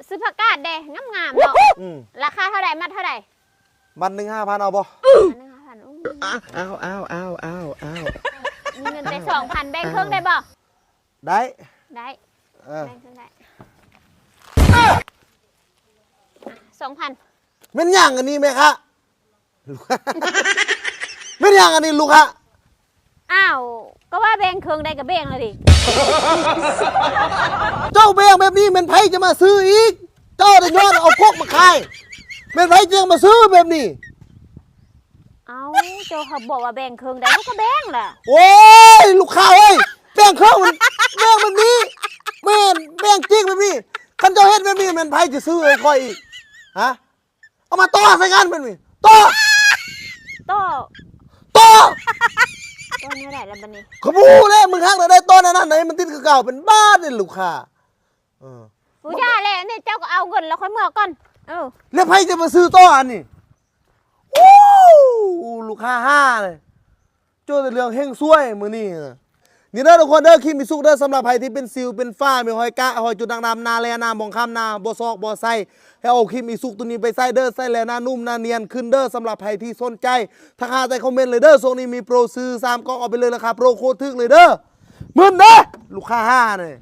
ซื้อผักกาดเด้งามๆเนาะราคาเท่าไหร่มัดเท่าไหร่มัด1,500เอาบ่เอามีเงินไป2,000แบ่งครึ่งได้บ่ได้แบ่งครึ่งได้2,000เป็นอย่างอันนี้ไหมคะเป็นอย่างอันนี้ลูกฮะอ้าวก็ว่าแบ่งครึ่งได้กับแบ่งเลยดิเจ้าแบ่งแบบนี้เป็นไผจะมาซื้ออีกเจ้าได้ย้อนเอาพวกมาขายเป็นไผจะมาซื้อแบบนี้เอาเจ้าเขาบอกว่าแบ่งครึ่งได้ก็แบ่งแหละโอ้ยลูกค้าเอ้ยแบ่งครึ่งมันแบ่งแบบนี้แม่นแบ่งจริงแบบนี้คันเจ้าเฮ็ดแบบนี้มันไผจะซื้อให้ค่อยอีกฮะเอามาต่อใส่กันเป็นนี่ต่อนี่แหละแล้วบัดนี้ขบูเลยมึงฮักได้ต้นนั้นไหนมันติดคือเก่าเป็นบ้านนี่ลูกค้ากูย่าแล้วเนี่ยเจ้าก็เอาเงินแล้วค่อยเมื่อก่อนแล้วไผจะมาซื้อต่ออันนี้โอ้ลูกค้า5เลยโจ้แต่เรื่องเฮงซวยมื้อนี้นี่เด้อทุกคนเด้อคิมมีสุกเด้อสำหรับไผที่เป็นซิวเป็นฝ้ามีหอยกะหอยจุดด่างๆนาแลนาหมองคำนาบ่ซอกบ่ไส้ให้เอาคิมมีสุกตัวนี้ไปใส่เด้อใส่แลนานุ่มนาเนียนขึ้นเด้อสำหรับไผที่สนใจทักหาใต้คอมเมนต์เลยเด้อช่วงนี้มีโปรซื้อ3กล่องเอาไปเลยราคาโปรโคตรถึกเลยเด้อมึนเด้อลูกค้า5เนี่ย